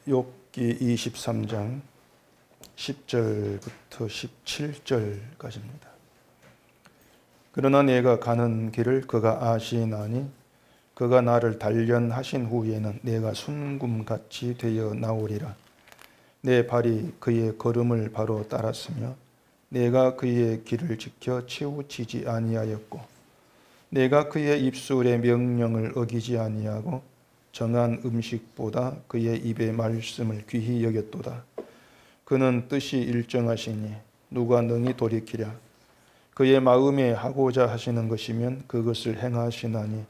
욥기 23장 10절부터 17절까지입니다. 그러나 내가 가는 길을 그가 아시나니 그가 나를 단련하신 후에는 내가 순금같이 되어 나오리라. 내 발이 그의 걸음을 바로 따랐으며 내가 그의 길을 지켜 치우치지 아니하였고 내가 그의 입술의 명령을 어기지 아니하고 정한 음식보다 그의 입의 말씀을 귀히 여겼도다. 그는 뜻이 일정하시니 누가 능히 돌이키랴. 그의 마음에 하고자 하시는 것이면 그것을 행하시나니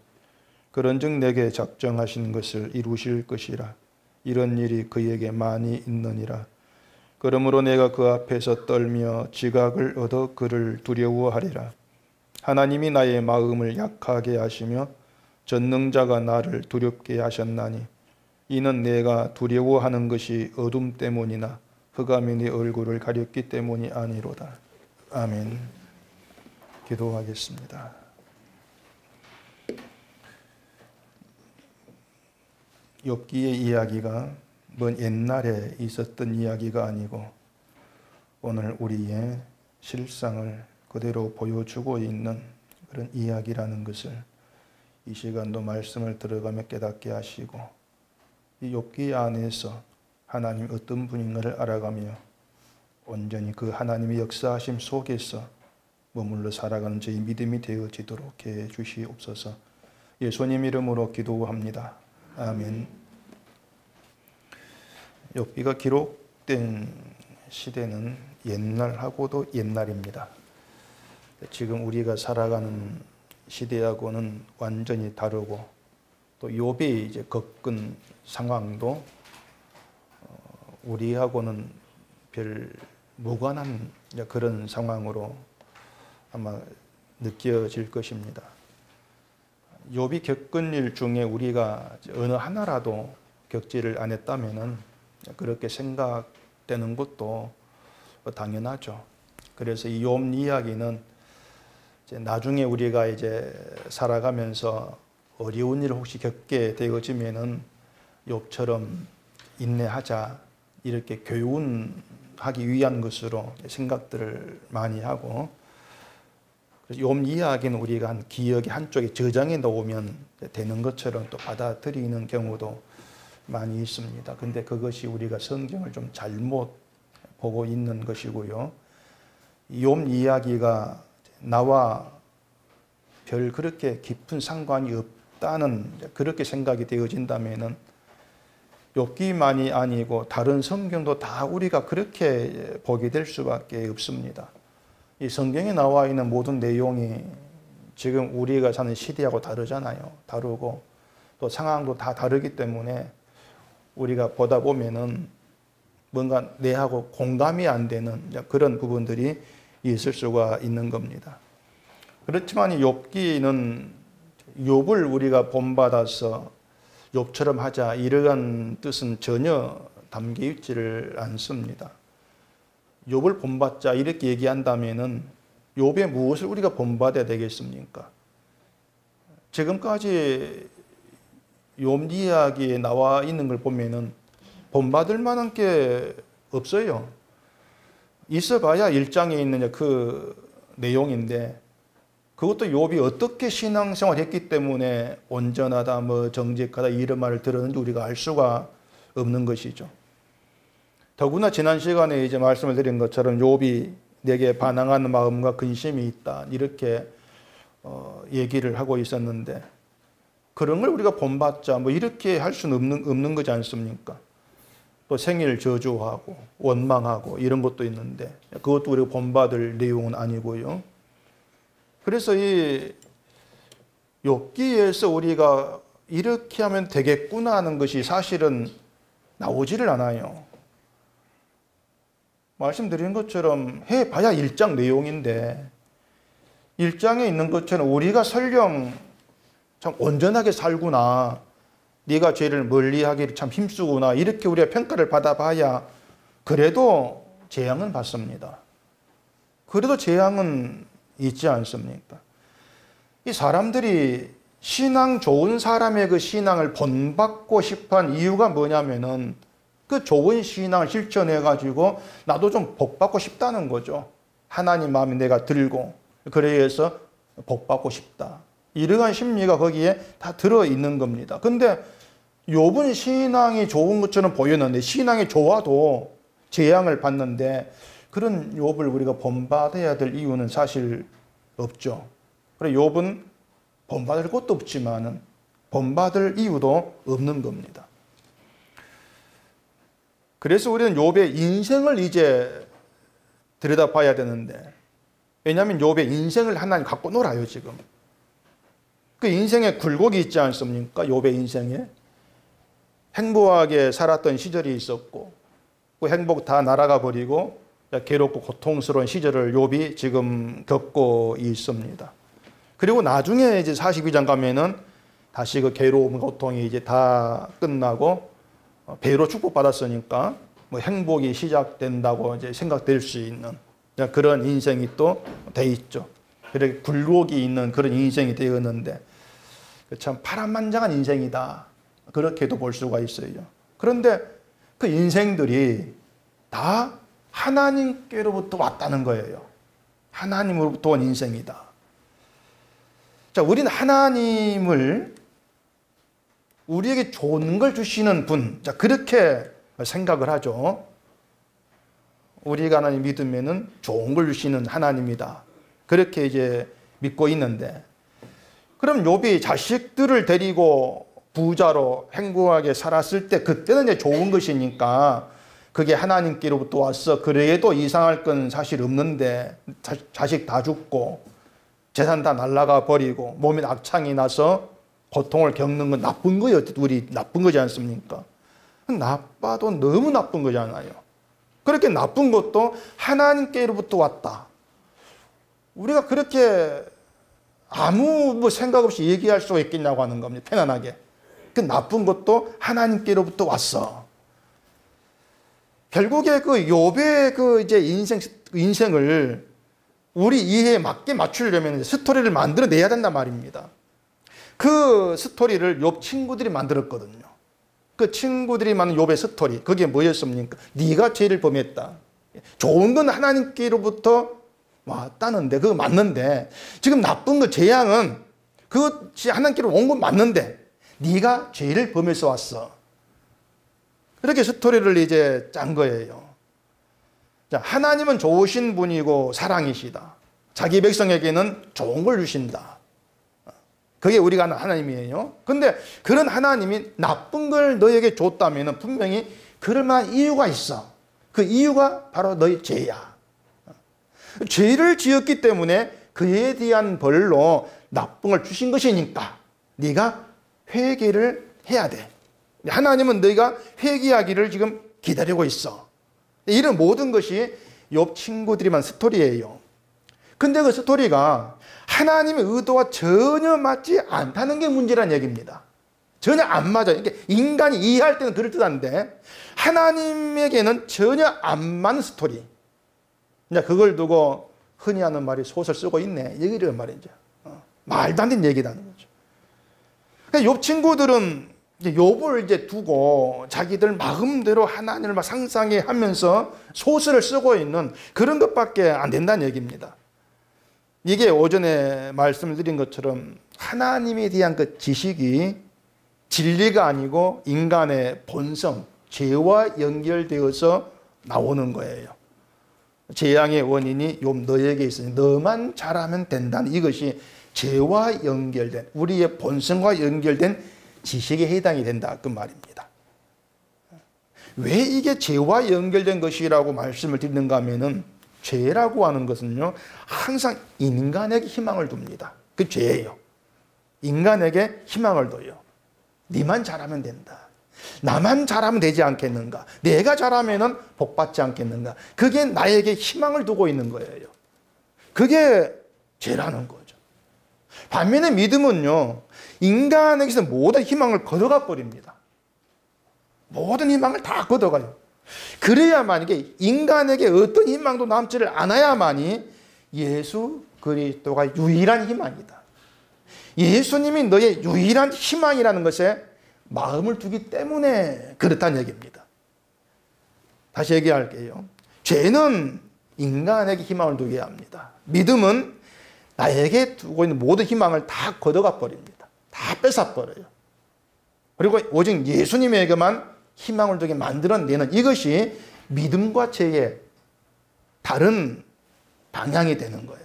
그런즉 내게 작정하신 것을 이루실 것이라. 이런 일이 그에게 많이 있느니라. 그러므로 내가 그 앞에서 떨며 지각을 얻어 그를 두려워하리라. 하나님이 나의 마음을 약하게 하시며 전능자가 나를 두렵게 하셨나니 이는 내가 두려워하는 것이 어둠 때문이나 흑암이 네 얼굴을 가렸기 때문이 아니로다. 아멘. 기도하겠습니다. 욥기의 이야기가 먼 옛날에 있었던 이야기가 아니고 오늘 우리의 실상을 그대로 보여주고 있는 그런 이야기라는 것을 이 시간도 말씀을 들어가며 깨닫게 하시고 이 욥기 안에서 하나님 어떤 분인가를 알아가며 온전히 그 하나님의 역사하심 속에서 머물러 살아가는 저희 믿음이 되어지도록 해 주시옵소서. 예수님 이름으로 기도합니다. 아멘. 욥기가 기록된 시대는 옛날하고도 옛날입니다. 지금 우리가 살아가는 시대하고는 완전히 다르고 또 욥이 이제 겪은 상황도 우리하고는 별 무관한 그런 상황으로 아마 느껴질 것입니다. 욥이 겪은 일 중에 우리가 어느 하나라도 겪지를 않았다면은 그렇게 생각되는 것도 당연하죠. 그래서 이 욥 이야기는 이제 나중에 우리가 이제 살아가면서 어려운 일을 혹시 겪게 되어지면은 욥처럼 인내하자 이렇게 교훈하기 위한 것으로 생각들을 많이 하고 욥 이야기는 우리가 한 기억의 한쪽에 저장해 놓으면 되는 것처럼 또 받아들이는 경우도 많이 있습니다. 근데 그것이 우리가 성경을 좀 잘못 보고 있는 것이고요. 욥 이야기가 나와 별 그렇게 깊은 상관이 없다는 그렇게 생각이 되어진다면은 욥기만이 아니고 다른 성경도 다 우리가 그렇게 보게 될 수밖에 없습니다. 이 성경에 나와 있는 모든 내용이 지금 우리가 사는 시대하고 다르잖아요. 다르고 또 상황도 다 다르기 때문에 우리가 보다 보면은 뭔가 내하고 공감이 안 되는 그런 부분들이 있을 수가 있는 겁니다. 그렇지만 이 욥기는 욥을 우리가 본받아서 욥처럼 하자 이러한 뜻은 전혀 담겨 있지를 않습니다. 욥을 본받자 이렇게 얘기한다면은 욥의 무엇을 우리가 본받아야 되겠습니까? 지금까지 욥 이야기에 나와 있는 걸 보면은 본받을 만한 게 없어요. 있어봐야 1장에 있는 그 내용인데 그것도 욥이 어떻게 신앙생활을 했기 때문에 온전하다, 정직하다 이런 말을 들었는지 우리가 알 수가 없는 것이죠. 더구나 지난 시간에 이제 말씀을 드린 것처럼 욥이 내게 반항하는 마음과 근심이 있다 이렇게 얘기를 하고 있었는데 그런 걸 우리가 본받자 이렇게 할 수는 없는 거지 않습니까? 또 생일 저주하고 원망하고 이런 것도 있는데 그것도 우리가 본받을 내용은 아니고요. 그래서 이 욥기에서 우리가 이렇게 하면 되겠구나 하는 것이 사실은 나오지를 않아요. 말씀드린 것처럼 해봐야 1장 내용인데 1장에 있는 것처럼 우리가 설령 참 온전하게 살구나, 네가 죄를 멀리하기를 참 힘쓰구나 이렇게 우리가 평가를 받아봐야 그래도 재앙은 받습니다. 그래도 재앙은 있지 않습니까? 이 사람들이 신앙 좋은 사람의 그 신앙을 본받고 싶어한 이유가 뭐냐면은 그 좋은 신앙을 실천해가지고 나도 좀 복받고 싶다는 거죠. 하나님 마음에 내가 들고 그래서 복받고 싶다. 이러한 심리가 거기에 다 들어있는 겁니다. 근데 욥은 신앙이 좋은 것처럼 보였는데 신앙이 좋아도 재앙을 받는데 그런 욥을 우리가 본받아야 될 이유는 사실 없죠. 그래 욥은 본받을 것도 없지만은 본받을 이유도 없는 겁니다. 그래서 우리는 욥의 인생을 이제 들여다봐야 되는데 왜냐하면 욥의 인생을 하나님 갖고 놀아요 지금. 그 인생에 굴곡이 있지 않습니까? 욥의 인생에 행복하게 살았던 시절이 있었고 그 행복 다 날아가 버리고 괴롭고 고통스러운 시절을 욥이 지금 겪고 있습니다. 그리고 나중에 이제 42장 가면은 다시 그 괴로움, 고통이 이제 다 끝나고 배로 축복받았으니까 뭐 행복이 시작된다고 이제 생각될 수 있는 그런 인생이 또 돼 있죠. 그렇게 굴곡이 있는 그런 인생이 되었는데 참 파란만장한 인생이다. 그렇게도 볼 수가 있어요. 그런데 그 인생들이 다 하나님께로부터 왔다는 거예요. 하나님으로부터 온 인생이다. 자, 우리는 하나님을 우리에게 좋은 걸 주시는 분, 자, 그렇게 생각을 하죠. 우리가 하나님 믿으면은 좋은 걸 주시는 하나님이다. 그렇게 이제 믿고 있는데, 그럼 욥이 자식들을 데리고 부자로 행복하게 살았을 때 그때는 이제 좋은 것이니까 그게 하나님께로부터 왔어. 그래도 이상할 건 사실 없는데 자식 다 죽고 재산 다 날아가 버리고 몸에 악창이 나서 고통을 겪는 건 나쁜 거예요. 우리 나쁜 거지 않습니까? 나빠도 너무 나쁜 거잖아요. 그렇게 나쁜 것도 하나님께로부터 왔다. 우리가 그렇게 아무 뭐 생각 없이 얘기할 수가 있겠냐고 하는 겁니다. 편안하게. 그 나쁜 것도 하나님께로부터 왔어. 결국에 그 욥의 그 이제 인생을 우리 이해에 맞게 맞추려면 스토리를 만들어내야 된단 말입니다. 그 스토리를 욥 친구들이 만들었거든요. 그 친구들이 만든 욥의 스토리, 그게 뭐였습니까? 네가 죄를 범했다. 좋은 건 하나님께로부터 왔다는데, 그거 맞는데, 지금 나쁜 거, 재앙은 그것이 하나님께로 온 건 맞는데, 네가 죄를 범해서 왔어. 그렇게 스토리를 이제 짠 거예요. 자, 하나님은 좋으신 분이고 사랑이시다. 자기 백성에게는 좋은 걸 주신다. 그게 우리가 아는 하나님이에요. 근데 그런 하나님이 나쁜 걸 너에게 줬다면 분명히 그럴 만한 이유가 있어. 그 이유가 바로 너의 죄야. 죄를 지었기 때문에 그에 대한 벌로 나쁜 걸 주신 것이니까 네가 회개를 해야 돼. 하나님은 너희가 회개하기를 지금 기다리고 있어. 이런 모든 것이 욥 친구들이 만 스토리예요. 근데 그 스토리가 하나님의 의도와 전혀 맞지 않다는 게 문제란 얘기입니다. 전혀 안 맞아요. 이게 인간이 이해할 때는 그럴듯한데 하나님에게는 전혀 안 맞는 스토리. 이제 그걸 두고 흔히 하는 말이 소설 쓰고 있네. 이런 말이죠. 말도 안 되는 얘기라는 거죠. 욥 친구들은 이제 욥을 이제 두고 자기들 마음대로 하나님을 막 상상해 하면서 소설을 쓰고 있는 그런 것밖에 안 된다는 얘기입니다. 이게 오전에 말씀을 드린 것처럼 하나님에 대한 그 지식이 진리가 아니고 인간의 본성, 죄와 연결되어서 나오는 거예요. 재앙의 원인이 욥 너에게 있으니 너만 잘하면 된다는 이것이 죄와 연결된 우리의 본성과 연결된 지식에 해당이 된다 그 말입니다. 왜 이게 죄와 연결된 것이라고 말씀을 드리는가 하면은 죄라고 하는 것은요 항상 인간에게 희망을 둡니다. 그 죄예요. 인간에게 희망을 둬요. 네만 잘하면 된다. 나만 잘하면 되지 않겠는가? 내가 잘하면은 복 받지 않겠는가? 그게 나에게 희망을 두고 있는 거예요. 그게 죄라는 거죠. 반면에 믿음은요 인간에게서 모든 희망을 걷어가 버립니다. 모든 희망을 다 걷어가요. 그래야만 이게 인간에게 어떤 희망도 남지를 않아야만이 예수 그리스도가 유일한 희망이다. 예수님이 너의 유일한 희망이라는 것에 마음을 두기 때문에 그렇다는 얘기입니다. 다시 얘기할게요. 죄는 인간에게 희망을 두게 합니다. 믿음은 나에게 두고 있는 모든 희망을 다 걷어가 버립니다. 다 뺏어버려요. 그리고 오직 예수님에게만 희망을 두게 만들어내는 이것이 믿음과 죄의 다른 방향이 되는 거예요.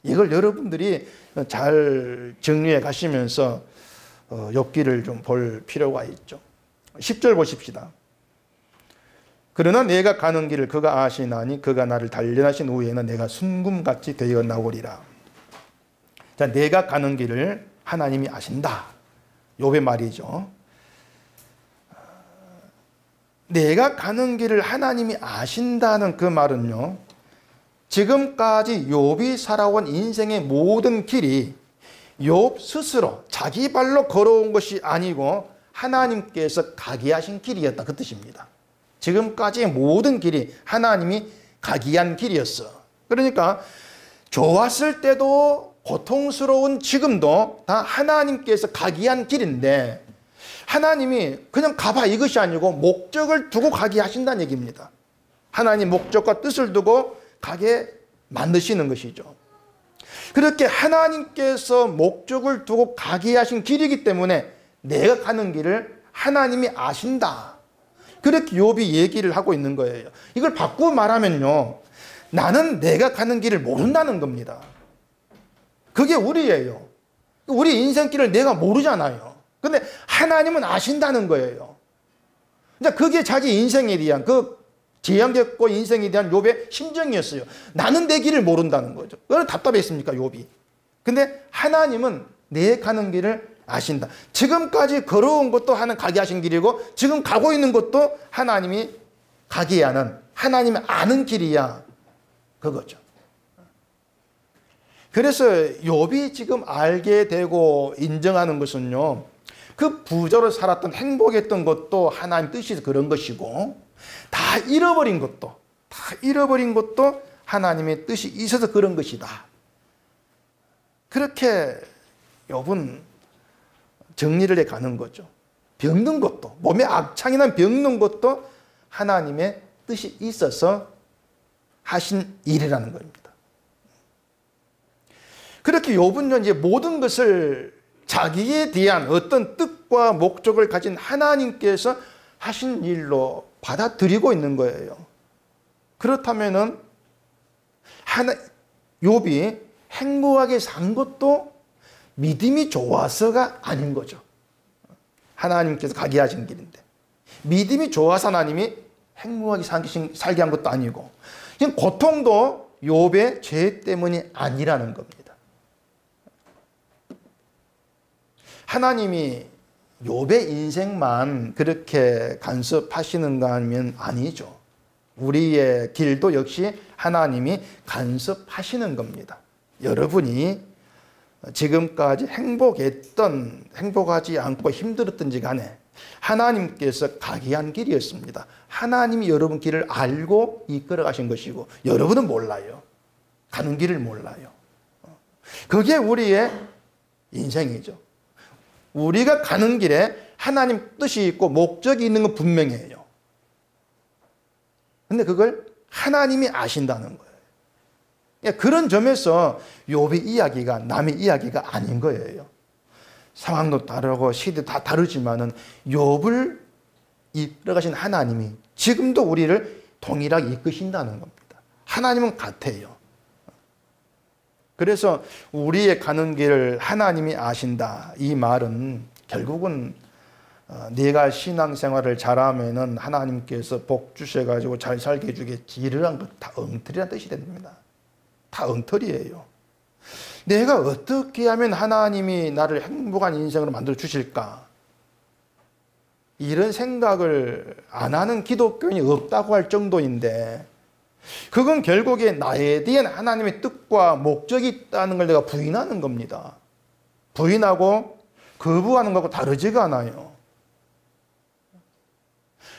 이걸 여러분들이 잘 정리해 가시면서 욥기를 좀 볼 필요가 있죠. 10절 보십시다. 그러나 내가 가는 길을 그가 아시나니 그가 나를 단련하신 후에는 내가 순금같이 되어 나오리라. 자, 내가 가는 길을 하나님이 아신다. 욥의 말이죠. 내가 가는 길을 하나님이 아신다는 그 말은요, 지금까지 욥이 살아온 인생의 모든 길이 욥 스스로 자기 발로 걸어온 것이 아니고 하나님께서 가게 하신 길이었다, 그 뜻입니다. 지금까지의 모든 길이 하나님이 가게 한 길이었어. 그러니까 좋았을 때도 고통스러운 지금도 다 하나님께서 가게 한 길인데, 하나님이 그냥 가봐 이것이 아니고 목적을 두고 가게 하신다는 얘기입니다. 하나님 목적과 뜻을 두고 가게 만드시는 것이죠. 그렇게 하나님께서 목적을 두고 가게 하신 길이기 때문에 내가 가는 길을 하나님이 아신다. 그렇게 욥이 얘기를 하고 있는 거예요. 이걸 바꾸고 말하면요, 나는 내가 가는 길을 모른다는 겁니다. 그게 우리예요. 우리 인생길을 내가 모르잖아요. 근데 하나님은 아신다는 거예요. 그게 자기 인생에 대한 그 재앙겪고 인생에 대한 욥의 심정이었어요. 나는 내 길을 모른다는 거죠. 얼마나 답답했습니까, 욥이. 근데 하나님은 내 가는 길을 아신다. 지금까지 걸어온 것도 하나님 가게 하신 길이고 지금 가고 있는 것도 하나님이 가게 하는, 하나님이 아는 길이야, 그거죠. 그래서 욥이 지금 알게 되고 인정하는 것은요, 그 부자로 살았던 행복했던 것도 하나님 뜻이 그런 것이고 다 잃어버린 것도 하나님의 뜻이 있어서 그런 것이다. 그렇게 욥은 정리를 해 가는 거죠. 병든 것도, 몸에 악창이 난 병든 것도 하나님의 뜻이 있어서 하신 일이라는 겁니다. 그렇게 욥은 이제 모든 것을 자기에 대한 어떤 뜻과 목적을 가진 하나님께서 하신 일로 받아들이고 있는 거예요. 그렇다면은 욥이 행복하게 산 것도 믿음이 좋아서가 아닌 거죠. 하나님께서 가게 하신 길인데 믿음이 좋아서 하나님이 행복하게 살게 한 것도 아니고, 고통도 욥의 죄 때문이 아니라는 겁니다. 하나님이 욥의 인생만 그렇게 간섭하시는가 하면 아니죠. 우리의 길도 역시 하나님이 간섭하시는 겁니다. 여러분이 지금까지 행복하지 않고 힘들었던지 간에 하나님께서 가게 한 길이었습니다. 하나님이 여러분 길을 알고 이끌어 가신 것이고 여러분은 몰라요. 가는 길을 몰라요. 그게 우리의 인생이죠. 우리가 가는 길에 하나님 뜻이 있고 목적이 있는 건 분명해요. 근데 그걸 하나님이 아신다는 거예요. 그런 점에서 욥의 이야기가 남의 이야기가 아닌 거예요. 상황도 다르고 시대도 다 다르지만은 욥을 이끌어가신 하나님이 지금도 우리를 동일하게 이끄신다는 겁니다. 하나님은 같아요. 그래서 우리의 가는 길을 하나님이 아신다. 이 말은 결국은 네가 신앙생활을 잘하면은 하나님께서 복 주셔가지고 잘 살게 해주겠지, 이러한 것 다 엉터리란 뜻이 됩니다. 다 엉터리예요. 내가 어떻게 하면 하나님이 나를 행복한 인생으로 만들어 주실까? 이런 생각을 안 하는 기독교인이 없다고 할 정도인데, 그건 결국에 나에 대한 하나님의 뜻과 목적이 있다는 걸 내가 부인하는 겁니다. 부인하고 거부하는 것하고 다르지가 않아요.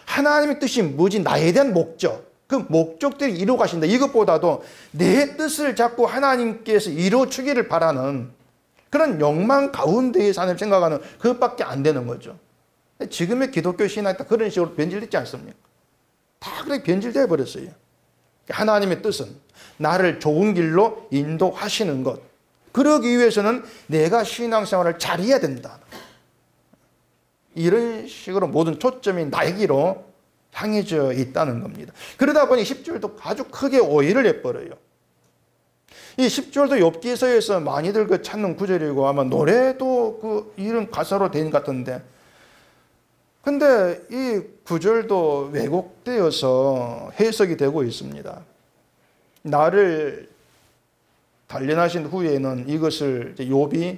하나님의 뜻이 뭐지? 나에 대한 목적, 그 목적들이 이루어 가신다. 이것보다도 내 뜻을 자꾸 하나님께서 이루어 주기를 바라는 그런 욕망 가운데에 사는 생각하는 그것밖에 안 되는 거죠. 지금의 기독교 신학이 그런 식으로 변질됐지 않습니까? 다 그렇게 변질되어 버렸어요. 하나님의 뜻은 나를 좋은 길로 인도하시는 것. 그러기 위해서는 내가 신앙생활을 잘해야 된다. 이런 식으로 모든 초점이 나에게로 향해져 있다는 겁니다. 그러다 보니 10절도 아주 크게 오해를 해버려요. 이 10절도 욥기서에서 많이들 그 찾는 구절이고 아마 노래도 그 이런 가사로 된 것 같은데, 근데 이 구절도 왜곡되어서 해석이 되고 있습니다. 나를 단련하신 후에는 이것을 욥이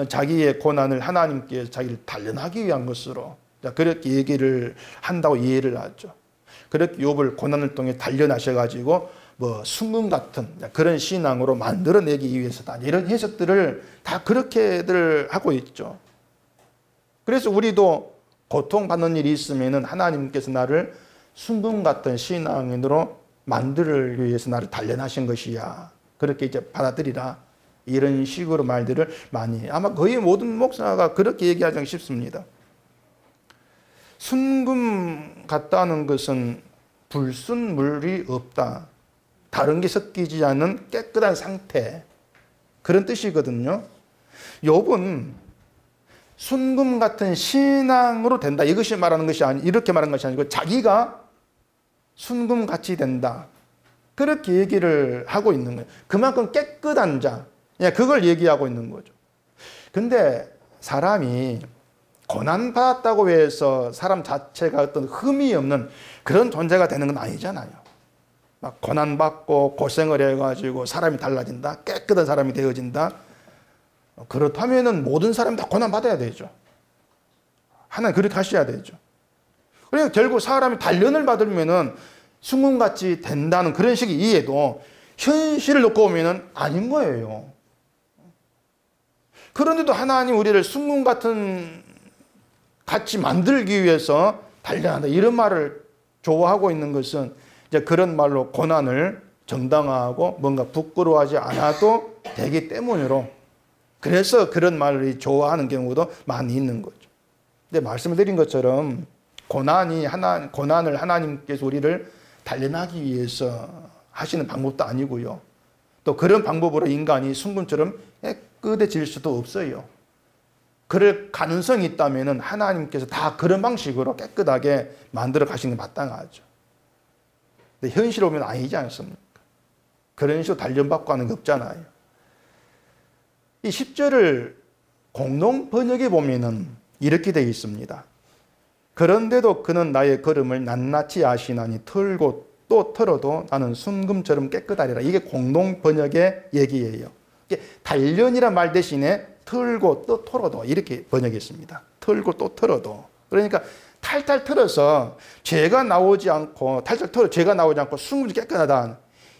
자기의 고난을 하나님께 자기를 단련하기 위한 것으로 그렇게 얘기를 한다고 이해를 하죠. 그렇게 욥을 고난을 통해 단련하셔가지고 뭐 순금 같은 그런 신앙으로 만들어내기 위해서다. 이런 해석들을 다 그렇게들 하고 있죠. 그래서 우리도 고통받는 일이 있으면은 하나님께서 나를 순금 같은 신앙인으로 만들기 위해서 나를 단련하신 것이야. 그렇게 이제 받아들이라. 이런 식으로 말들을 많이, 아마 거의 모든 목사가 그렇게 얘기하지 싶습니다. 순금 같다는 것은 불순물이 없다. 다른 게 섞이지 않은 깨끗한 상태. 그런 뜻이거든요. 욥은 순금 같은 신앙으로 된다. 이것이 말하는 것이 이렇게 말하는 것이 아니고 자기가 순금 같이 된다. 그렇게 얘기를 하고 있는 거예요. 그만큼 깨끗한 자. 그걸 얘기하고 있는 거죠. 근데 사람이 고난받았다고 해서 사람 자체가 어떤 흠이 없는 그런 존재가 되는 건 아니잖아요. 막 고난받고 고생을 해가지고 사람이 달라진다. 깨끗한 사람이 되어진다. 그렇다면은 모든 사람이 다 고난받아야 되죠. 하나님 그렇게 하셔야 되죠. 그러니까 결국 사람이 단련을 받으면은 순금같이 된다는 그런 식의 이해도 현실을 놓고 보면은 아닌 거예요. 그런데도 하나님 우리를 순금 같은 같이 만들기 위해서 단련한다. 이런 말을 좋아하고 있는 것은 이제 그런 말로 고난을 정당화하고 뭔가 부끄러워하지 않아도 되기 때문으로, 그래서 그런 말을 좋아하는 경우도 많이 있는 거죠. 근데 말씀을 드린 것처럼 고난을 하나님께서 우리를 단련하기 위해서 하시는 방법도 아니고요. 또 그런 방법으로 인간이 순금처럼 깨끗해질 수도 없어요. 그럴 가능성이 있다면 하나님께서 다 그런 방식으로 깨끗하게 만들어 가시는 게 마땅하죠. 근데 현실로 보면 아니지 않습니까? 그런 식으로 단련받고 하는 게 없잖아요. 이 10절을 공동 번역에 보면은 이렇게 되어 있습니다. 그런데도 그는 나의 걸음을 낱낱이 아시나니 털고 또 털어도 나는 순금처럼 깨끗하리라. 이게 공동 번역의 얘기예요. 이게 단련이란 말 대신에 털고 또 털어도 이렇게 번역했습니다. 털고 또 털어도. 그러니까 탈탈 털어서 죄가 나오지 않고 순금이 깨끗하다.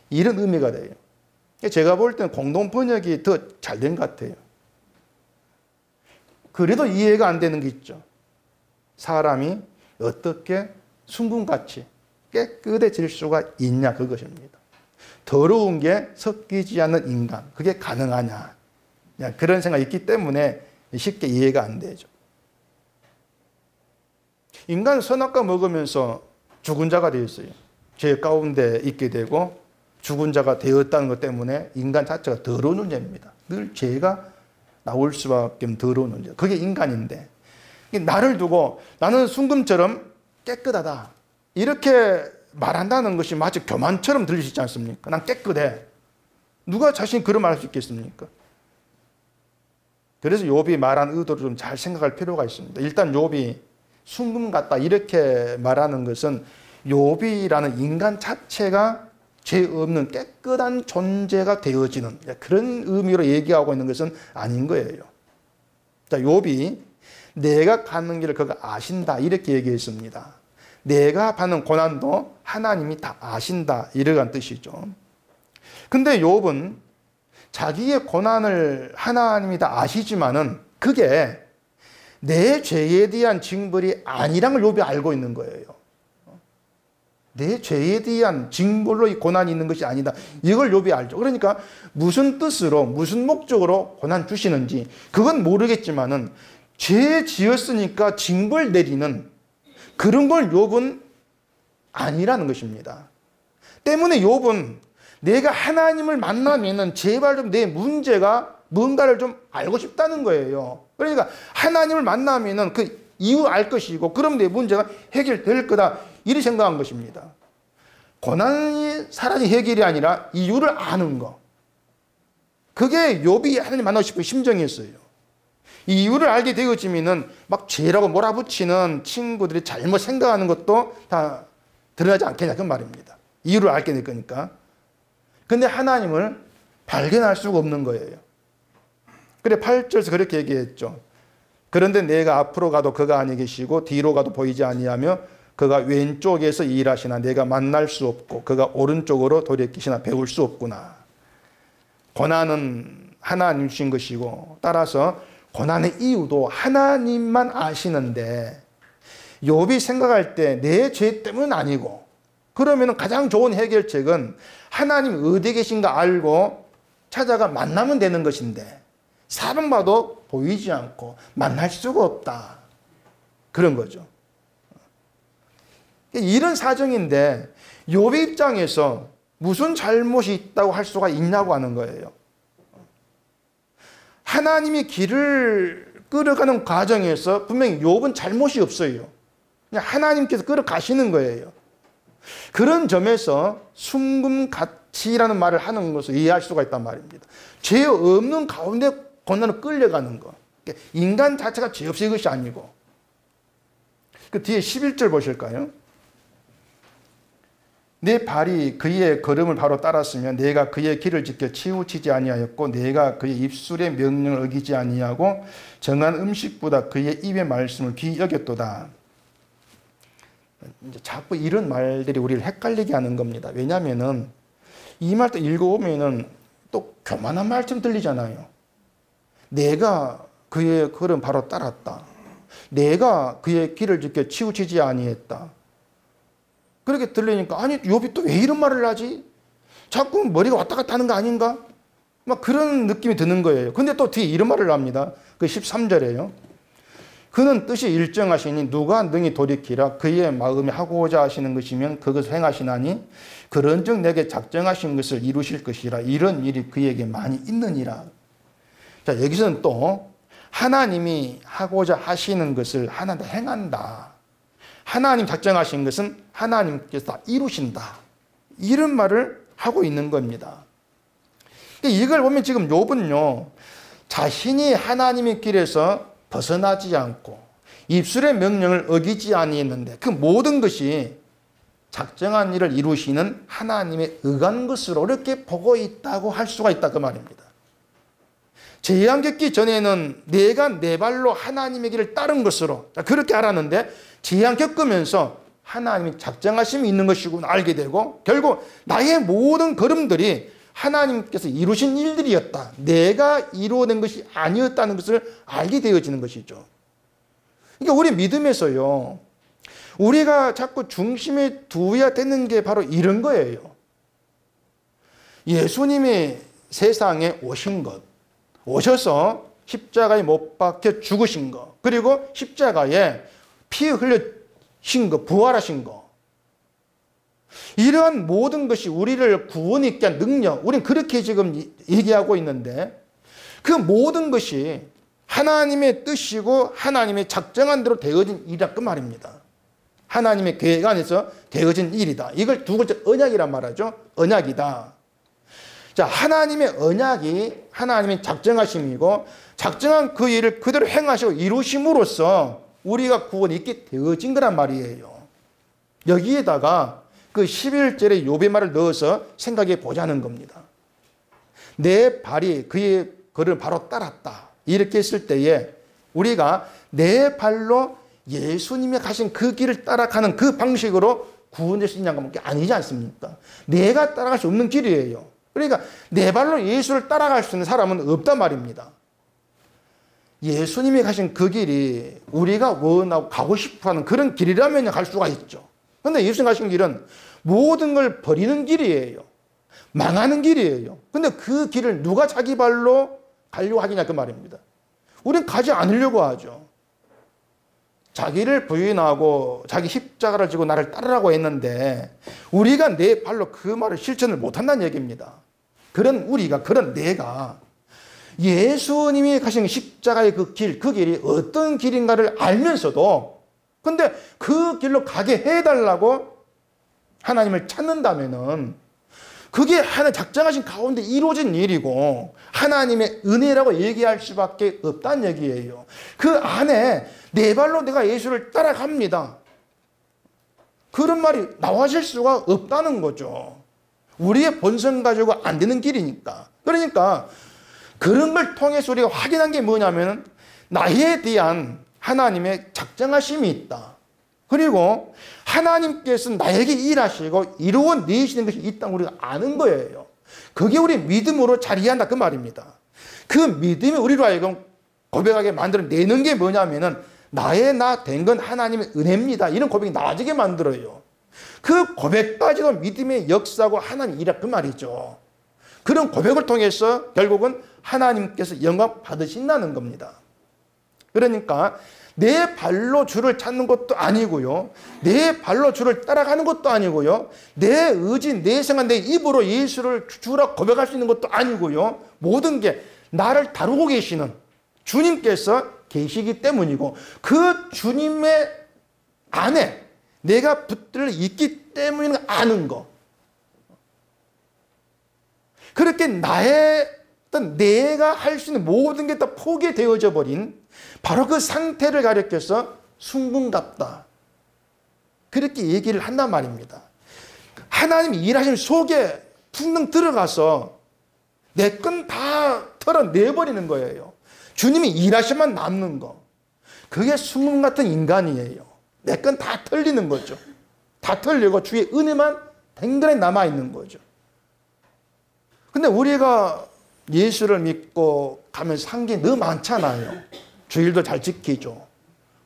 이런 의미가 돼요. 제가 볼 때는 공동 번역이 더 잘 된 것 같아요. 그래도 이해가 안 되는 게 있죠. 사람이 어떻게 순금같이 깨끗해질 수가 있냐, 그것입니다. 더러운 게 섞이지 않는 인간, 그게 가능하냐, 그런 생각이 있기 때문에 쉽게 이해가 안 되죠. 인간은 선악과 먹으면서 죽은 자가 되었어요. 죄 가운데 있게 되고 죽은 자가 되었다는 것 때문에 인간 자체가 더러운 존재입니다. 늘 죄가 나올 수밖에 없는 더러운 존재. 그게 인간인데, 나를 두고 나는 순금처럼 깨끗하다 이렇게 말한다는 것이 마치 교만처럼 들릴 수 있지 않습니까? 난 깨끗해. 누가 자신이 그런 말할 수 있겠습니까? 그래서 욥이 말한 의도를 좀 잘 생각할 필요가 있습니다. 일단 욥이 순금 같다 이렇게 말하는 것은 욥이라는 인간 자체가 죄 없는 깨끗한 존재가 되어지는 그런 의미로 얘기하고 있는 것은 아닌 거예요. 자, 욥이 내가 가는 길을 그가 아신다 이렇게 얘기했습니다. 내가 받는 고난도 하나님이 다 아신다 이러한 뜻이죠. 근데 욥은 자기의 고난을 하나님이 다 아시지만은 그게 내 죄에 대한 징벌이 아니란 걸 욥이 알고 있는 거예요. 내 죄에 대한 징벌로 이 고난이 있는 것이 아니다. 이걸 욥이 알죠. 그러니까 무슨 뜻으로 무슨 목적으로 고난 주시는지 그건 모르겠지만은 죄 지었으니까 징벌 내리는 그런 걸 욥은 아니라는 것입니다. 때문에 욥은 내가 하나님을 만나면은 제발 좀 내 문제가 뭔가를 좀 알고 싶다는 거예요. 그러니까 하나님을 만나면은 그 이유 알 것이고 그럼 내 문제가 해결될 거다 이렇게 생각한 것입니다. 고난이 사라진 해결이 아니라 이유를 아는 거. 그게 욥이 하나님 만나고 싶은 심정이었어요. 이 이유를 알게 되어지면은 막 죄라고 몰아붙이는 친구들이 잘못 생각하는 것도 다 드러나지 않겠냐 그 말입니다. 이유를 알게 될 거니까. 근데 하나님을 발견할 수가 없는 거예요. 그래 8절에서 그렇게 얘기했죠. 그런데 내가 앞으로 가도 그가 아니 계시고 뒤로 가도 보이지 아니하며 그가 왼쪽에서 일하시나 내가 만날 수 없고 그가 오른쪽으로 돌이키시나 배울 수 없구나. 고난은 하나님 주신 것이고 따라서 고난의 이유도 하나님만 아시는데 욥이 생각할 때 내 죄 때문은 아니고 그러면 가장 좋은 해결책은 하나님 어디 계신가 알고 찾아가 만나면 되는 것인데 사방봐도 보이지 않고 만날 수가 없다. 그런 거죠. 이런 사정인데 욥의 입장에서 무슨 잘못이 있다고 할 수가 있냐고 하는 거예요. 하나님이 길을 끌어가는 과정에서 분명히 욥은 잘못이 없어요. 그냥 하나님께서 끌어가시는 거예요. 그런 점에서 순금같이라는 말을 하는 것을 이해할 수가 있단 말입니다. 죄 없는 가운데 고난을 끌려가는 것. 인간 자체가 죄 없이 것이 아니고. 그 뒤에 11절 보실까요? 내 발이 그의 걸음을 바로 따랐으면 내가 그의 길을 지켜 치우치지 아니하였고 내가 그의 입술의 명령을 어기지 아니하고 정한 음식보다 그의 입의 말씀을 귀히 여겼도다. 이제 자꾸 이런 말들이 우리를 헷갈리게 하는 겁니다. 왜냐하면은 이 말 또 읽어보면은 또 교만한 말처럼 들리잖아요. 내가 그의 걸음 바로 따랐다. 내가 그의 길을 지켜 치우치지 아니했다. 그렇게 들리니까 아니 욥이 또 왜 이런 말을 하지? 자꾸 머리가 왔다 갔다 하는 거 아닌가? 막 그런 느낌이 드는 거예요. 근데 또 뒤에 이런 말을 합니다. 그 13절에요. 그는 뜻이 일정하시니 누가 능히 돌이키라. 그의 마음이 하고자 하시는 것이면 그것을 행하시나니 그런즉 내게 작정하신 것을 이루실 것이라. 이런 일이 그에게 많이 있느니라. 자, 여기서는 또 하나님이 하고자 하시는 것을 하나님 행한다. 하나님 작정하신 것은 하나님께서 다 이루신다. 이런 말을 하고 있는 겁니다. 이걸 보면 지금 욥은요, 자신이 하나님의 길에서 벗어나지 않고 입술의 명령을 어기지 아니했는데 그 모든 것이 작정한 일을 이루시는 하나님의 의한 것으로 이렇게 보고 있다고 할 수가 있다 그 말입니다. 재앙 겪기 전에는 내가 내 발로 하나님의 길을 따른 것으로 그렇게 알았는데 재앙 겪으면서 하나님이 작정하심이 있는 것이구나 알게 되고 결국 나의 모든 걸음들이 하나님께서 이루신 일들이었다. 내가 이루어낸 것이 아니었다는 것을 알게 되어지는 것이죠. 그러니까 우리 믿음에서요. 우리가 자꾸 중심에 두어야 되는 게 바로 이런 거예요. 예수님이 세상에 오신 것. 오셔서 십자가에 못 박혀 죽으신 것. 그리고 십자가에 피 흘려신 것. 부활하신 것. 이러한 모든 것이 우리를 구원 있게 한 능력, 우리는 그렇게 지금 얘기하고 있는데 그 모든 것이 하나님의 뜻이고 하나님의 작정한 대로 되어진 일이라 그 말입니다. 하나님의 계획 안에서 되어진 일이다. 이걸 두 번째 언약이란 말하죠. 언약이다. 자, 하나님의 언약이 하나님의 작정하심이고 작정한 그 일을 그대로 행하시고 이루심으로써 우리가 구원이 있게 되어진 거란 말이에요. 여기에다가 그 11절에 욥의 말을 넣어서 생각해 보자는 겁니다. 내 발이 그의 걸음을 바로 따랐다. 이렇게 했을 때에 우리가 내 발로 예수님이 가신 그 길을 따라가는 그 방식으로 구원될 수 있냐는 건 아니지 않습니까? 내가 따라갈 수 없는 길이에요. 그러니까 내 발로 예수를 따라갈 수 있는 사람은 없단 말입니다. 예수님이 가신 그 길이 우리가 원하고 가고 싶어하는 그런 길이라면 갈 수가 있죠. 그런데 예수님 가신 길은 모든 걸 버리는 길이에요. 망하는 길이에요. 근데 그 길을 누가 자기 발로 가려고 하겠냐 그 말입니다. 우린 가지 않으려고 하죠. 자기를 부인하고 자기 십자가를 지고 나를 따르라고 했는데 우리가 내 발로 그 말을 실천을 못한다는 얘기입니다. 그런 우리가, 그런 내가 예수님이 가신 십자가의 그 길이 어떤 길인가를 알면서도 근데 그 길로 가게 해달라고 하나님을 찾는다면은 그게 하나님 작정하신 가운데 이루어진 일이고 하나님의 은혜라고 얘기할 수밖에 없다는 얘기예요. 그 안에 내 발로 내가 예수를 따라갑니다. 그런 말이 나와질 수가 없다는 거죠. 우리의 본성 가지고 안 되는 길이니까. 그러니까 그런 걸 통해서 우리가 확인한 게 뭐냐면 나에 대한 하나님의 작정하심이 있다. 그리고 하나님께서 나에게 일하시고 이루어내시는 것이 있다는 우리가 아는 거예요. 그게 우리 믿음으로 자리한다 그 말입니다. 그 믿음이 우리로 하여금 고백하게 만들어내는 게 뭐냐면은 나의 나 된 건 하나님의 은혜입니다. 이런 고백이 나와지게 만들어요. 그 고백까지도 믿음의 역사고 하나님 일하 그 말이죠. 그런 고백을 통해서 결국은 하나님께서 영광 받으신다는 겁니다. 그러니까 내 발로 주를 찾는 것도 아니고요. 내 발로 주를 따라가는 것도 아니고요. 내 의지, 내 생각, 내 입으로 예수를 주라 고백할 수 있는 것도 아니고요. 모든 게 나를 다루고 계시는 주님께서 계시기 때문이고 그 주님의 안에 내가 붙들려 있기 때문에 아는 거. 그렇게 나의 어떤 내가 할 수 있는 모든 게 다 포기되어져 버린 바로 그 상태를 가리켜서 순금같다. 그렇게 얘기를 한단 말입니다. 하나님이 일하시는 속에 풍덩 들어가서 내 건 다 털어내버리는 거예요. 주님이 일하시면 남는 거. 그게 순금 같은 인간이에요. 내 건 다 털리는 거죠. 다 털리고 주의 은혜만 댕간히 남아있는 거죠. 근데 우리가 예수를 믿고 가면서 한 게 너무 많잖아요. 주일도 잘 지키죠.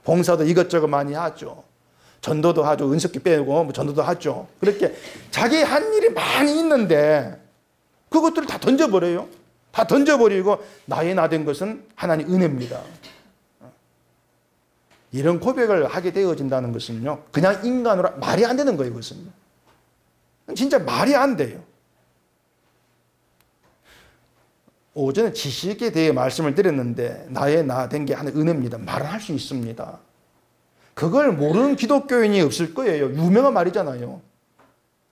봉사도 이것저것 많이 하죠. 전도도 하죠. 은석기 빼고 전도도 하죠. 그렇게 자기 한 일이 많이 있는데 그것들을 다 던져버려요. 다 던져버리고 나의 나 된 것은 하나님 은혜입니다. 이런 고백을 하게 되어진다는 것은요. 그냥 인간으로 말이 안 되는 거예요. 그것은요. 진짜 말이 안 돼요. 오전에 지식에 대해 말씀을 드렸는데 나의 나 된 게 하나의 은혜입니다. 말을 할 수 있습니다. 그걸 모르는 기독교인이 없을 거예요. 유명한 말이잖아요.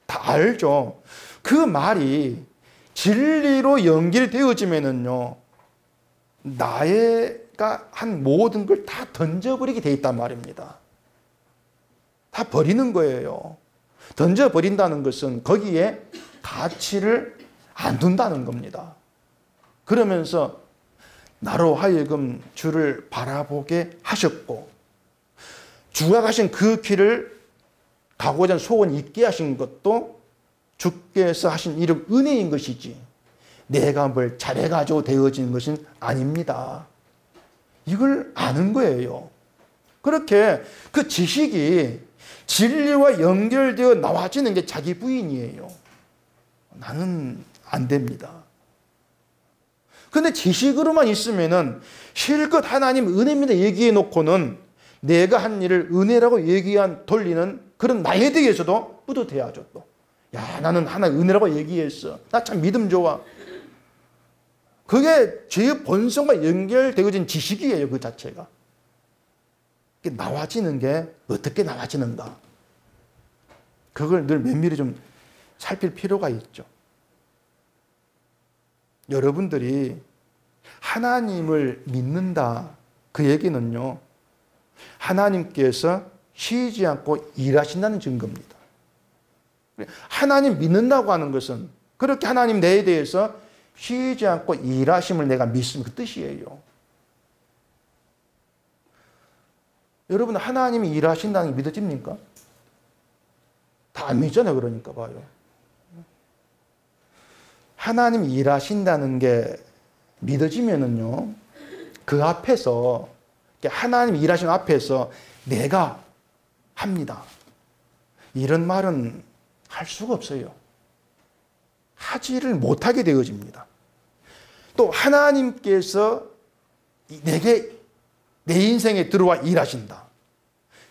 다 알죠. 그 말이 진리로 연결되어지면은요. 나가 한 모든 걸 다 던져버리게 돼 있단 말입니다. 다 버리는 거예요. 던져버린다는 것은 거기에 가치를 안 둔다는 겁니다. 그러면서 나로 하여금 주를 바라보게 하셨고 주가 가신 그 길을 가고자 하는 소원이 있게 하신 것도 주께서 하신 이름 은혜인 것이지 내가 뭘 잘해가지고 되어진 것은 아닙니다. 이걸 아는 거예요. 그렇게 그 지식이 진리와 연결되어 나와지는 게 자기 부인이에요. 나는 안 됩니다. 근데 지식으로만 있으면은 실컷 하나님 은혜입니다 얘기해 놓고는 내가 한 일을 은혜라고 돌리는 그런 나에 대해서도 뿌듯해야죠 또. 야, 나는 하나님 은혜라고 얘기했어. 나 참 믿음 좋아. 그게 제 본성과 연결되어진 지식이에요, 그 자체가. 나와지는 게 어떻게 나와지는가. 그걸 늘 면밀히 좀 살필 필요가 있죠. 여러분들이 하나님을 믿는다. 그 얘기는요. 하나님께서 쉬지 않고 일하신다는 증거입니다. 하나님 믿는다고 하는 것은 그렇게 하나님 내에 대해서 쉬지 않고 일하심을 내가 믿습니다. 그 뜻이에요. 여러분 하나님이 일하신다는 게 믿어집니까? 다 안 믿잖아요. 그러니까 봐요. 하나님이 일하신다는 게 믿어지면은요. 그 앞에서 하나님이 일하시는 앞에서 내가 합니다. 이런 말은 할 수가 없어요. 하지를 못하게 되어집니다. 또 하나님께서 내게 내 인생에 들어와 일하신다.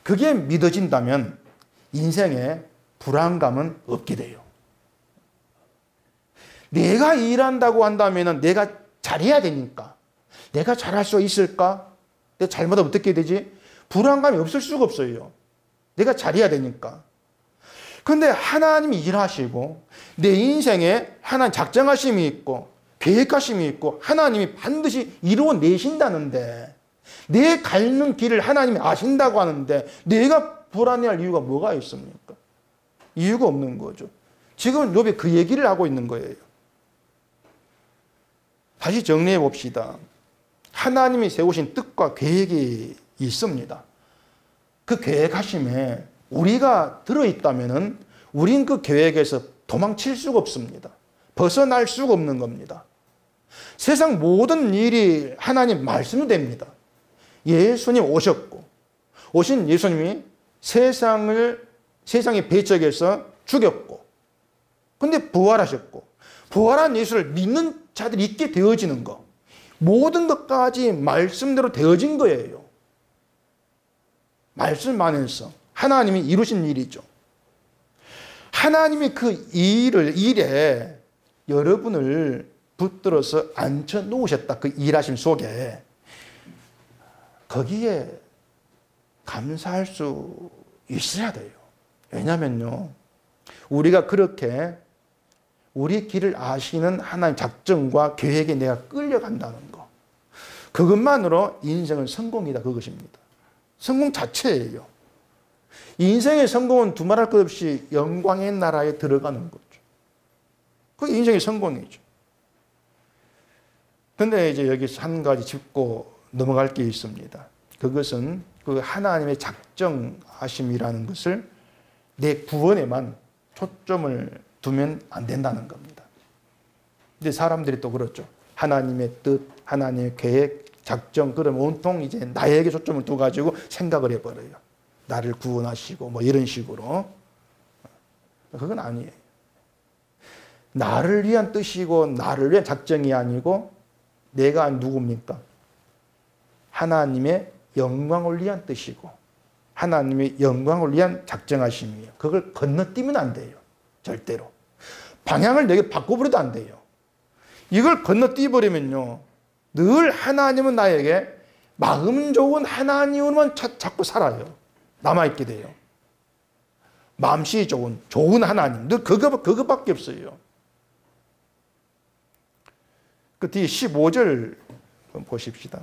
그게 믿어진다면 인생에 불안감은 없게 돼요. 내가 일한다고 한다면 내가 잘해야 되니까. 내가 잘할 수 있을까? 내가 잘못하면 어떻게 되지? 불안감이 없을 수가 없어요. 내가 잘해야 되니까. 그런데 하나님이 일하시고 내 인생에 하나님 작정하심이 있고 계획하심이 있고 하나님이 반드시 이루어내신다는데, 내 가는 길을 하나님이 아신다고 하는데 내가 불안해할 이유가 뭐가 있습니까? 이유가 없는 거죠. 지금 욥이 그 얘기를 하고 있는 거예요. 다시 정리해 봅시다. 하나님이 세우신 뜻과 계획이 있습니다. 그 계획하심에 우리가 들어있다면 우린 그 계획에서 도망칠 수가 없습니다. 벗어날 수가 없는 겁니다. 세상 모든 일이 하나님 말씀이 됩니다. 예수님 오셨고, 오신 예수님이 세상의 배척에서 죽였고, 근데 부활하셨고, 부활한 예수를 믿는 자들이 있게 되어지는 것, 모든 것까지 말씀대로 되어진 거예요. 말씀 안에서 하나님이 이루신 일이죠. 하나님이 그 일에 여러분을 붙들어서 앉혀 놓으셨다. 그 일하심 속에. 거기에 감사할 수 있어야 돼요. 왜냐면요, 우리가 그렇게 우리 길을 아시는 하나님 작정과 계획에 내가 끌려간다는 거, 그것만으로 인생은 성공이다, 그것입니다. 성공 자체예요. 인생의 성공은 두말할 것 없이 영광의 나라에 들어가는 거죠. 그게 인생의 성공이죠. 근데 이제 여기서 한 가지 짚고 넘어갈 게 있습니다. 그것은 그 하나님의 작정하심이라는 것을 내 구원에만 초점을 두면 안 된다는 겁니다. 근데 사람들이 또 그렇죠. 하나님의 뜻, 하나님의 계획, 작정, 그럼 온통 이제 나에게 초점을 두가지고 생각을 해버려요. 나를 구원하시고 뭐 이런 식으로. 그건 아니에요. 나를 위한 뜻이고 나를 위한 작정이 아니고 내가 누굽니까? 하나님의 영광을 위한 뜻이고 하나님의 영광을 위한 작정하심이에요. 그걸 건너뛰면 안 돼요. 절대로. 방향을 내게 바꿔버려도 안 돼요. 이걸 건너뛰어버리면요, 늘 하나님은 나에게 마음 좋은 하나님으로만 자꾸 살아요. 남아있게 돼요. 마음씨 좋은 하나님. 늘 그거밖에 없어요. 그 뒤에 15절 보십시다.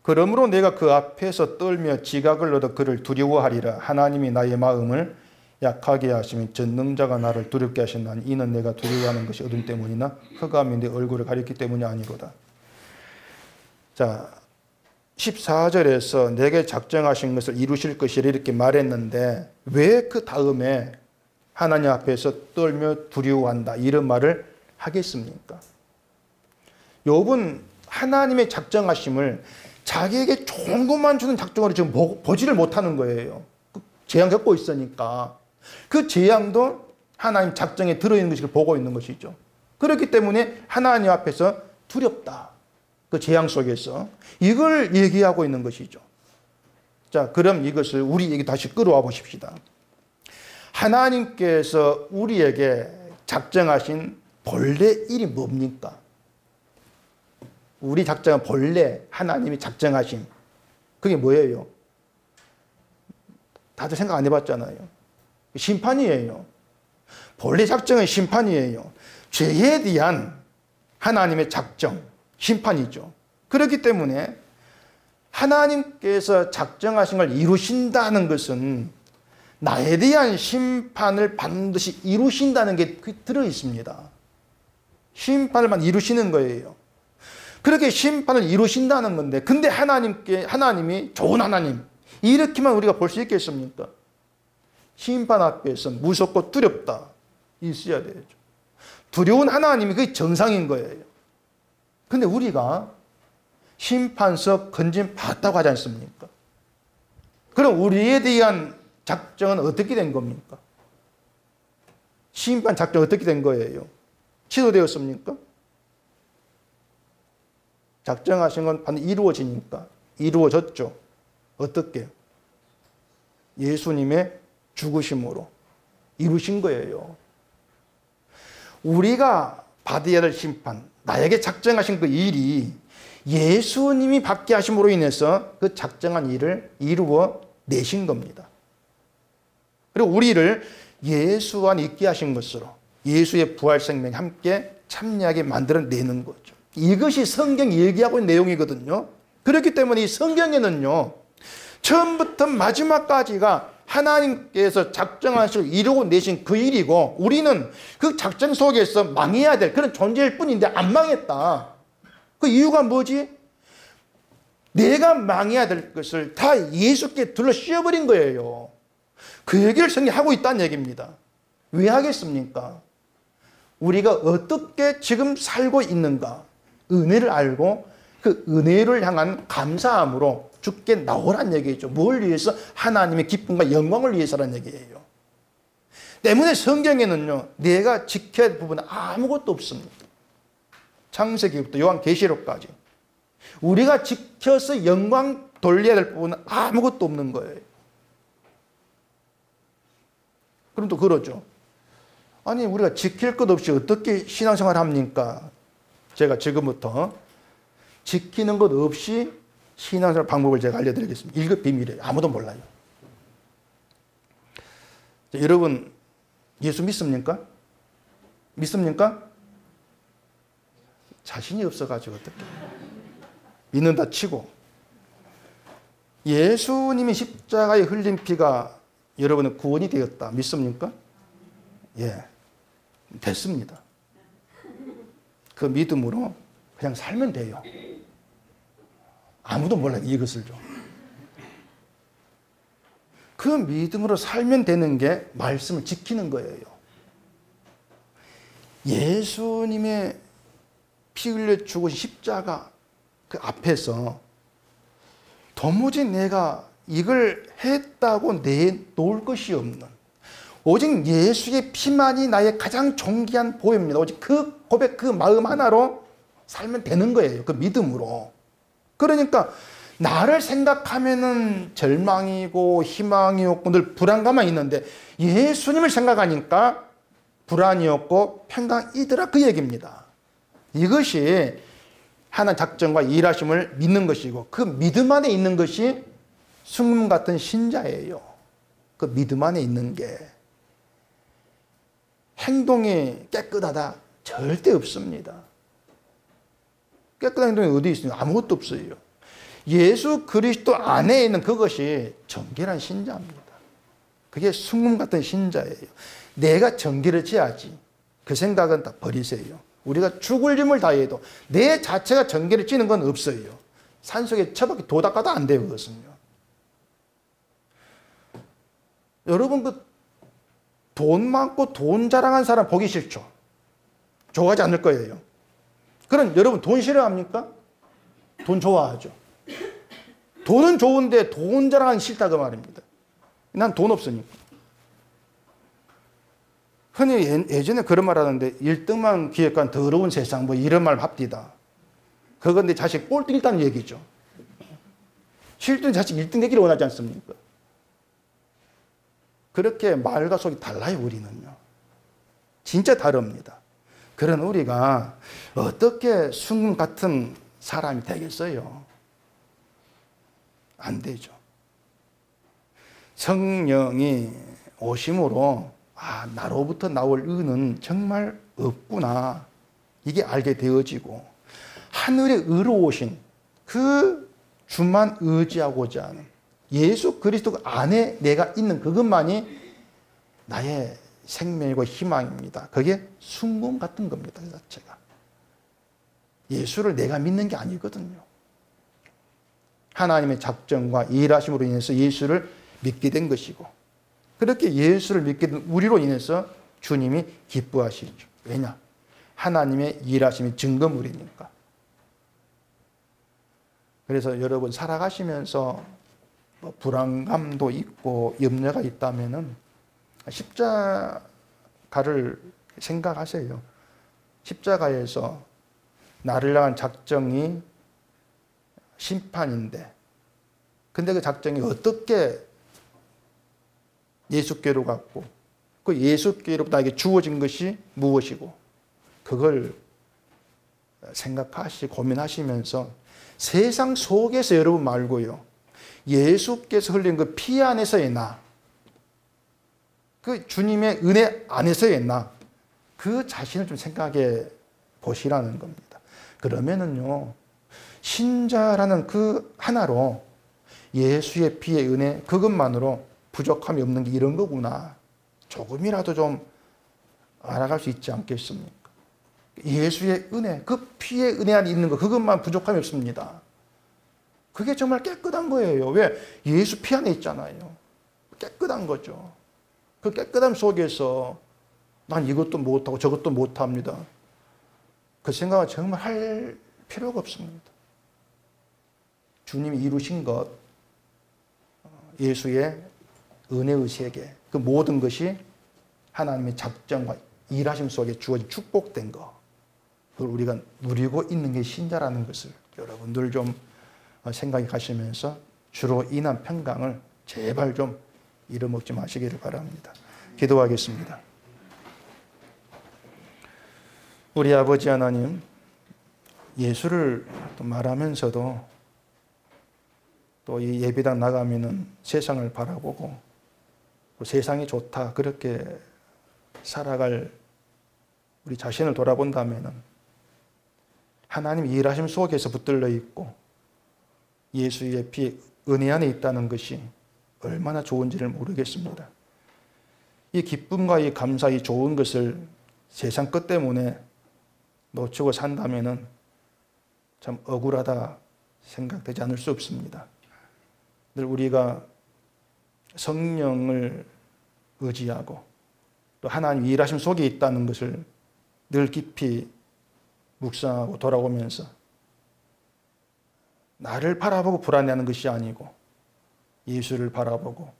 그러므로 내가 그 앞에서 떨며 지각을 얻어 그를 두려워하리라. 하나님이 나의 마음을 약하게 하시며 전능자가 나를 두렵게 하셨나니 이는 내가 두려워하는 것이 어둠 때문이나 흑암이 내 얼굴을 가렸기 때문이 아니로다. 자, 14절에서 내게 작정하신 것을 이루실 것이라 이렇게 말했는데 왜 그 다음에 하나님 앞에서 떨며 두려워한다 이런 말을 하겠습니까? 욥은 하나님의 작정하심을 자기에게 좋은 것만 주는 작정으로 지금 보지를 못하는 거예요. 재앙 겪고 있으니까. 그 재앙도 하나님 작정에 들어있는 것을 보고 있는 것이죠. 그렇기 때문에 하나님 앞에서 두렵다. 그 재앙 속에서. 이걸 얘기하고 있는 것이죠. 자, 그럼 이것을 우리에게 다시 끌어와 보십시다. 하나님께서 우리에게 작정하신 본래 일이 뭡니까? 우리 작정은 본래 하나님이 작정하신 그게 뭐예요? 다들 생각 안 해봤잖아요. 심판이에요. 본래 작정은 심판이에요. 죄에 대한 하나님의 작정, 심판이죠. 그렇기 때문에 하나님께서 작정하신 걸 이루신다는 것은 나에 대한 심판을 반드시 이루신다는 게 들어있습니다. 심판을 이루시는 거예요. 그렇게 심판을 이루신다는 건데, 근데 하나님이 좋은 하나님, 이렇게만 우리가 볼 수 있겠습니까? 심판 앞에서 무섭고 두렵다. 있어야 되죠. 두려운 하나님이 그게 정상인 거예요. 근데 우리가 심판서 건진 받았다고 하지 않습니까? 그럼 우리에 대한 작정은 어떻게 된 겁니까? 심판 작정 어떻게 된 거예요? 취소되었습니까? 작정하신 건 반드시 이루어지니까 이루어졌죠. 어떻게? 예수님의 죽으심으로 이루신 거예요. 우리가 받아야 될 심판, 나에게 작정하신 그 일이 예수님이 받게 하심으로 인해서 그 작정한 일을 이루어 내신 겁니다. 그리고 우리를 예수 안에 있게 하신 것으로 예수의 부활 생명에 함께 참여하게 만들어내는 거죠. 이것이 성경이 얘기하고 있는 내용이거든요. 그렇기 때문에 이 성경에는요, 처음부터 마지막까지가 하나님께서 작정하시고 이루고 내신 그 일이고, 우리는 그 작정 속에서 망해야 될 그런 존재일 뿐인데 안 망했다. 그 이유가 뭐지? 내가 망해야 될 것을 다 예수께 둘러 씌워버린 거예요. 그 얘기를 성경하고 있다는 얘기입니다. 왜 하겠습니까? 우리가 어떻게 지금 살고 있는가, 은혜를 알고 그 은혜를 향한 감사함으로 주께 나오란 얘기죠. 뭘 위해서? 하나님의 기쁨과 영광을 위해서라는 얘기예요. 때문에 성경에는요, 내가 지켜야 할 부분은 아무것도 없습니다. 창세기부터 요한계시록까지 우리가 지켜서 영광 돌려야 될 부분은 아무것도 없는 거예요. 그럼 또 그러죠. 아니, 우리가 지킬 것 없이 어떻게 신앙생활을 합니까? 제가 지금부터 지키는 것 없이 신앙생활 방법을 제가 알려드리겠습니다. 1급 비밀이에요. 아무도 몰라요. 자, 여러분, 예수 믿습니까? 믿습니까? 자신이 없어가지고 어떻게 믿는다 치고, 예수님이 십자가에 흘린 피가 여러분의 구원이 되었다. 믿습니까? 예, 됐습니다. 그 믿음으로 그냥 살면 돼요. 아무도 몰라요, 이것을 좀. 그 믿음으로 살면 되는 게 말씀을 지키는 거예요. 예수님의 피 흘려 죽으신 십자가 그 앞에서 도무지 내가 이걸 했다고 내놓을 것이 없는, 오직 예수의 피만이 나의 가장 존귀한 보혈입니다. 오직 그 고백, 그 마음 하나로 살면 되는 거예요. 그 믿음으로. 그러니까 나를 생각하면은 절망이고 희망이 없고 늘 불안감만 있는데, 예수님을 생각하니까 불안이 없고 평강이더라, 그 얘기입니다. 이것이 하나님 작정과 일하심을 믿는 것이고, 그 믿음 안에 있는 것이 순금 같은 신자예요. 그 믿음 안에 있는 게. 행동이 깨끗하다? 절대 없습니다. 깨끗한 행동이 어디 있어요? 아무것도 없어요. 예수 그리스도 안에 있는 그것이 정결한 신자입니다. 그게 순금 같은 신자예요. 내가 정결을 지어야지, 그 생각은 다 버리세요. 우리가 죽을 힘을 다해도 내 자체가 정결을 지는 건 없어요. 산속에 처박히 도 닦아도 안 돼요, 그것은요. 여러분, 그 돈 많고 돈 자랑한 사람 보기 싫죠? 좋아하지 않을 거예요. 그럼 여러분, 돈 싫어합니까? 돈 좋아하죠. 돈은 좋은데 돈 자랑하기 싫다, 그 말입니다. 난 돈 없으니까. 흔히 예전에 그런 말 하는데, 1등만 기획한 더러운 세상, 뭐 이런 말 합디다. 그건 내 자식 꼴등 일단 얘기죠. 실제 자식 1등 되기를 원하지 않습니까? 그렇게 말과 속이 달라요, 우리는요. 진짜 다릅니다. 그런 우리가 어떻게 순금 같은 사람이 되겠어요? 안 되죠. 성령이 오심으로, 아, 나로부터 나올 의는 정말 없구나, 이게 알게 되어지고, 하늘에 의로우신 그 주만 의지하고자 하는 예수 그리스도 안에 내가 있는 그것만이 나의 생명이고 희망입니다. 그게 순금 같은 겁니다, 그 자체가. 예수를 내가 믿는 게 아니거든요. 하나님의 작정과 일하심으로 인해서 예수를 믿게 된 것이고, 그렇게 예수를 믿게 된 우리로 인해서 주님이 기뻐하시죠. 왜냐? 하나님의 일하심이 증거물이니까. 그래서 여러분, 살아가시면서 뭐 불안감도 있고 염려가 있다면은 십자가를 생각하세요. 십자가에서 나를 향한 작정이 심판인데, 근데 그 작정이 어떻게 예수께로 갔고 그 예수께로부터 나에게 주어진 것이 무엇이고 그걸 생각하시고 고민하시면서 세상 속에서 여러분 말고요. 예수께서 흘린 그 피 안에서의 나, 그 주님의 은혜 안에서의 나, 그 자신을 좀 생각해 보시라는 겁니다. 그러면은요, 신자라는 그 하나로 예수의 피의 은혜, 그것만으로 부족함이 없는 게 이런 거구나. 조금이라도 좀 알아갈 수 있지 않겠습니까? 예수의 은혜, 그 피의 은혜 안에 있는 거, 그것만 부족함이 없습니다. 그게 정말 깨끗한 거예요. 왜? 예수 피 안에 있잖아요. 깨끗한 거죠. 그 깨끗함 속에서 난 이것도 못하고 저것도 못합니다. 그 생각은 정말 할 필요가 없습니다. 주님이 이루신 것, 예수의 은혜의 세계, 그 모든 것이 하나님의 작정과 일하심 속에 주어진 축복된 것, 그걸 우리가 누리고 있는 게 신자라는 것을 여러분들 좀 생각해 가시면서 주로 인한 평강을 제발 좀 잃어먹지 마시기를 바랍니다. 기도하겠습니다. 우리 아버지 하나님, 예수를 말하면서도 또 이 예배당 나가면은 세상을 바라보고 세상이 좋다 그렇게 살아갈 우리 자신을 돌아본다면은 하나님 일하심 속에서 붙들려 있고 예수의 피 은혜 안에 있다는 것이 얼마나 좋은지를 모르겠습니다. 이 기쁨과 이 감사, 이 좋은 것을 세상 것 때문에 놓치고 산다면은 참 억울하다 생각되지 않을 수 없습니다. 늘 우리가 성령을 의지하고 또 하나님 일하심 속에 있다는 것을 늘 깊이 묵상하고 돌아오면서 나를 바라보고 불안해하는 것이 아니고 예수를 바라보고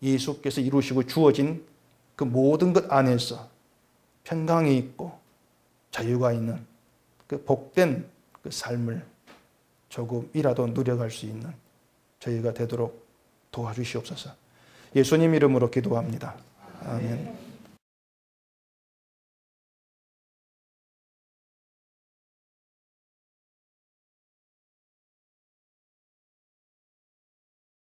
예수께서 이루시고 주어진 그 모든 것 안에서 평강이 있고 자유가 있는 그 복된 그 삶을 조금이라도 누려갈 수 있는 저희가 되도록 도와주시옵소서. 예수님 이름으로 기도합니다. 아멘.